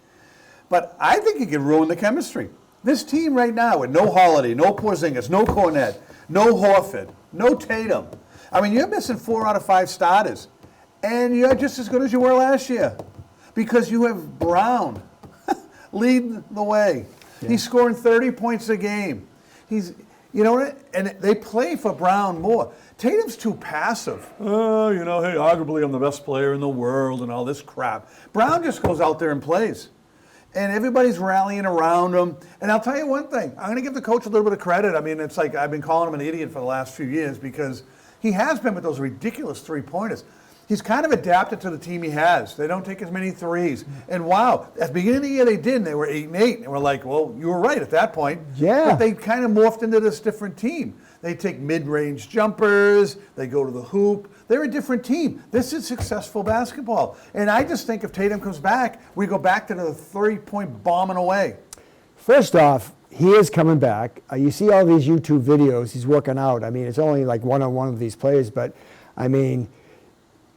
But I think he could ruin the chemistry. This team right now with no Holiday, no Porzingis, no Cornette, no Horford, no Tatum. I mean, you're missing 4 out of 5 starters. And you're just as good as you were last year. Because you have Brown leading the way. Yeah. He's scoring 30 points a game. He's, you know, and they play for Brown more. Tatum's too passive. Oh, you know, hey, arguably I'm the best player in the world and all this crap. Brown just goes out there and plays. And everybody's rallying around him. And I'll tell you one thing. I'm going to give the coach a little bit of credit. I mean, it's like I've been calling him an idiot for the last few years because he has been with those ridiculous three-pointers. He's kind of adapted to the team he has. They don't take as many threes. And wow, at the beginning of the year they did, and they were 8-8. And we're like, well, you were right at that point. Yeah. But they kind of morphed into this different team. They take mid-range jumpers. They go to the hoop. They're a different team. This is successful basketball. And I just think if Tatum comes back, we go back to the 3-point bombing away. First off, he is coming back. You see all these YouTube videos. He's working out. I mean, it's only like one-on-one with these players. But, I mean,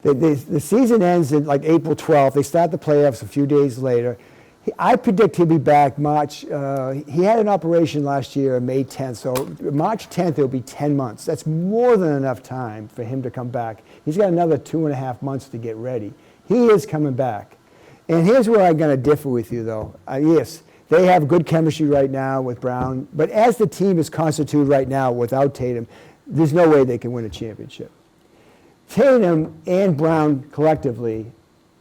the season ends in like April 12th. They start the playoffs a few days later. I predict he'll be back March. He had an operation last year, May 10th. So March 10th, it'll be 10 months. That's more than enough time for him to come back. He's got another 2.5 months to get ready. He is coming back. And here's where I'm going to differ with you, though. Yes, they have good chemistry right now with Brown. But as the team is constituted right now without Tatum, there's no way they can win a championship. Tatum and Brown collectively,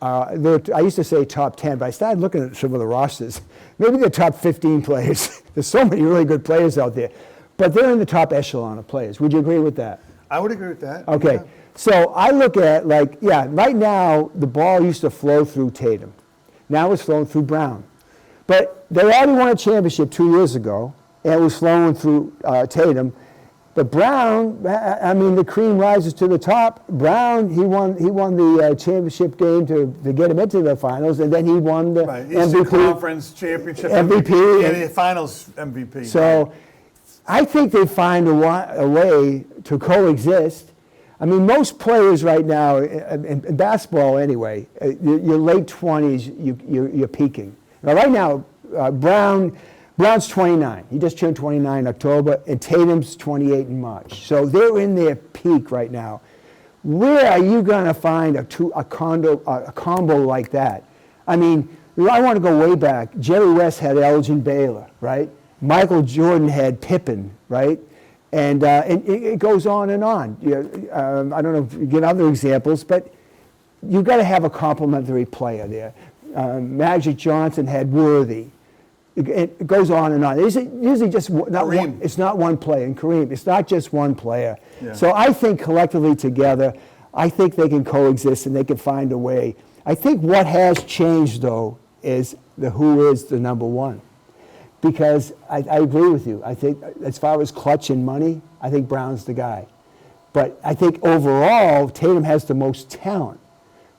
I used to say top 10, but I started looking at some of the rosters. Maybe they're top 15 players. There's so many really good players out there. But they're in the top echelon of players. Would you agree with that? I would agree with that. Okay. Yeah. So I look at, right now, the ball used to flow through Tatum. Now it's flowing through Brown. But they already won a championship 2 years ago, and it was flowing through Tatum. But Brown, I mean, the cream rises to the top. Brown, he won the championship game to get him into the finals, and then he won the MVP. Conference championship MVP. And the finals MVP. So I think they find a way to coexist. I mean, most players right now, in basketball anyway, your late 20s, you're peaking. Now, right now, Brown's 29. He just turned 29 in October, and Tatum's 28 in March. So they're in their peak right now. Where are you going to find a combo like that? I mean, I want to go way back. Jerry West had Elgin Baylor, right? Michael Jordan had Pippen, right? And it goes on and on. I don't know if you get other examples, but you've got to have a complementary player there. Magic Johnson had Worthy. It goes on and on. It's usually just not one, it's not one player. And Kareem, it's not just one player. Yeah. So I think collectively together, I think they can coexist and they can find a way. I think what has changed, though, is who is the number one. Because I agree with you. I think as far as clutch and money, I think Brown's the guy. But I think overall, Tatum has the most talent,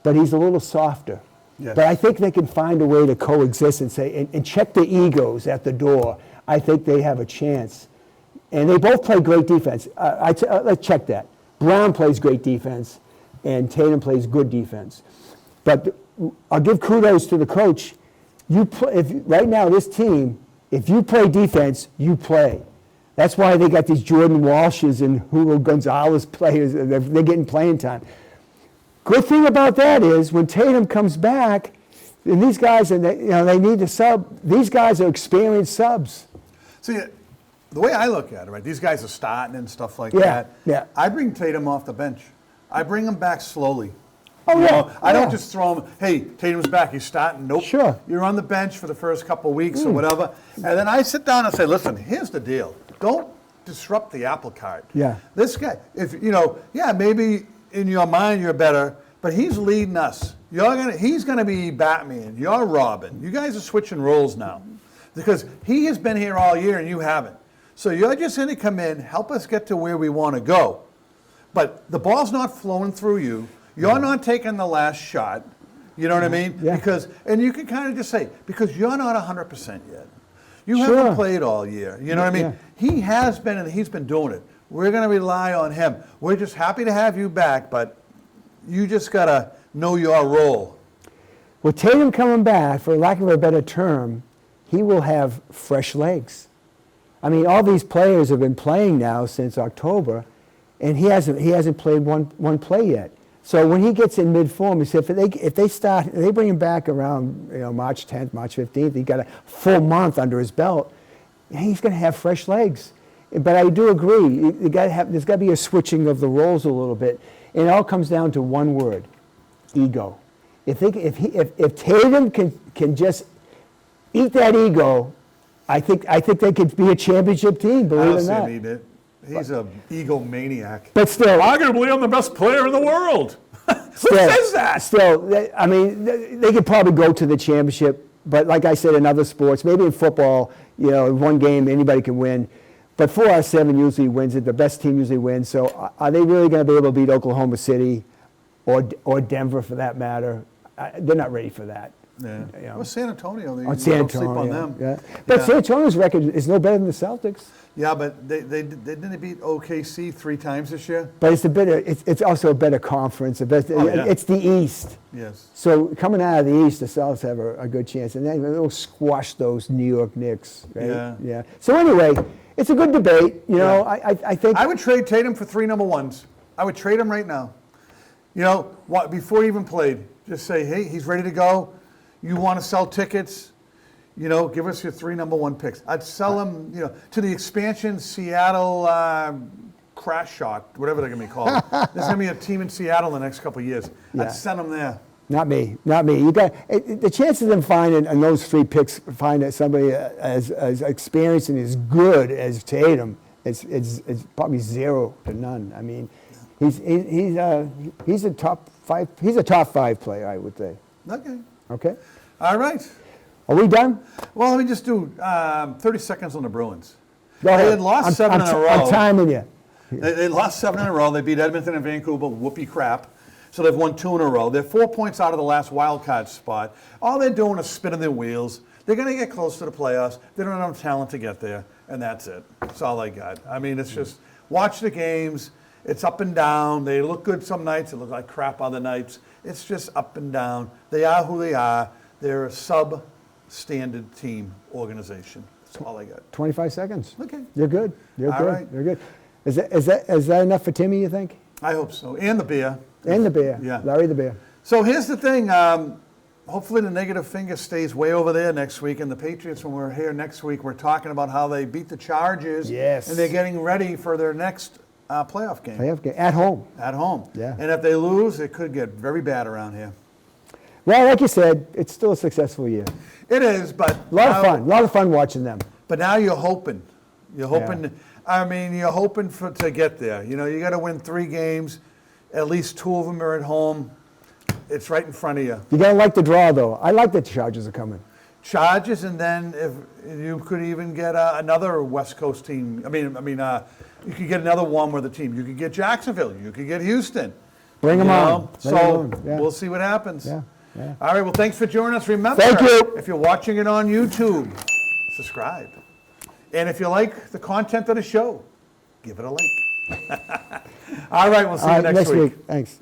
but he's a little softer. Yes. But I think they can find a way to coexist and say and check the egos at the door. I think they have a chance. And they both play great defense. Let's check that. Brown plays great defense, and Tatum plays good defense. But I'll give kudos to the coach. Right now, this team, if you play defense, you play. That's why they got these Jordan Walshes and Julio Gonzalez players. They're getting playing time. Good thing about that is when Tatum comes back, and these guys, they need to sub. These guys are experienced subs. See, the way I look at it, right? These guys are starting and stuff like Yeah, that. yeah. I bring Tatum off the bench. I bring him back slowly. Oh, You yeah. know, I don't yeah. just throw him, hey, Tatum's back, he's starting. Nope. Sure. You're on the bench for the first couple of weeks or whatever. And then I sit down and say, listen, here's the deal. Don't disrupt the apple cart. Yeah. This guy, maybe in your mind you're better, but he's leading us. He's gonna be Batman. You're Robin. You guys are switching roles now. Because he has been here all year and you haven't. So you're just gonna come in, help us get to where we want to go. But the ball's not flowing through you. You're not taking the last shot. You know what I mean? Yeah. And you can kind of just say, because you're not 100% yet. You Sure. haven't played all year. You know what I mean? Yeah. He has been, and he's been doing it. We're going to rely on him. We're just happy to have you back, but you just got to know your role. With Tatum coming back, for lack of a better term, he will have fresh legs. I mean, all these players have been playing now since October, and he hasn't played one play yet. So when he gets in mid-form, if they bring him back around March 10th, March 15th, he got a full month under his belt, he's going to have fresh legs. But I do agree, there's got to be a switching of the roles a little bit, and it all comes down to one word: ego. If Tatum can just eat that ego, I think they could be a championship team. Believe it or not. He's an egomaniac. But still, Arguably, I'm the best player in the world. Who still, says that? Still, they could probably go to the championship. But like I said, in other sports, maybe in football, one game anybody can win. But 4 out of 7 usually wins it. The best team usually wins. So are they really going to be able to beat Oklahoma City or Denver for that matter? They're not ready for that. Yeah. You know. Well, San Antonio, San don't sleep Antonio, on them. Yeah. But Yeah. San Antonio's record is no better than the Celtics. Yeah, but they didn't beat OKC 3 times this year? But it's also a better conference. yeah. It's the East. Yes. So coming out of the East, the Celtics have a good chance, and then they'll squash those New York Knicks. Right? Yeah. So anyway, it's a good debate. Yeah. I think I would trade Tatum for 3 number ones. I would trade him right now. Before he even played, just say, hey, he's ready to go. You want to sell tickets? Give us your 3 number 1 picks. I'd sell him, to the expansion Seattle crash shot, whatever they're going to be called. There's going to be a team in Seattle in the next couple of years. Yeah. I'd send him there. Not me. You got the chances of them finding in those 3 picks finding somebody as experienced and as good as Tatum, it's probably 0 to none. I mean, he's a top 5. He's a top 5 player, I would say. Okay. Okay. All right. Are we done? Well, let me just do 30 seconds on the Bruins. Go ahead. They had lost 7 in a row. I'm timing you. They lost 7 in a row. They beat Edmonton and Vancouver. Whoopee crap. So they've won 2 in a row. They're 4 points out of the last wild card spot. All they're doing is spinning their wheels. They're going to get close to the playoffs. They don't have enough talent to get there, and that's it. That's all I got. I mean, it's just watch the games. It's up and down. They look good some nights. It looks like crap other nights. It's just up and down. They are who they are. They're a substandard team organization. That's all I got. 25 seconds. Okay. You're good. You're All good. right. You're good. Is that enough for Timmy, you think? I hope so. And the beer. And the bear. Yeah. Larry the bear. So here's the thing. Hopefully the negative finger stays way over there next week. And the Patriots, when we're here next week, we're talking about how they beat the Chargers. Yes. And they're getting ready for their next playoff game Playoff game at home. at home. Yeah. And if they lose, it could get very bad around here. Well, like you said, it's still a successful year. It is, but A lot of fun watching them. But now you're hoping. You're hoping. I mean, you're hoping to get there. You know, you got to win 3 games. At least 2 of them are at home. It's right in front of you. You gotta like the draw, though. I like that the Chargers are coming. Chargers, and then if you could even get another West Coast team. You could get another warm weather team. You could get Jacksonville. You could get Houston. Bring them on. So we'll see what happens. Yeah. Yeah. All right. Well, thanks for joining us. Remember, Thank you. if you're watching it on YouTube, subscribe. And if you like the content of the show, give it a like. All right. We'll see you next week. Thanks.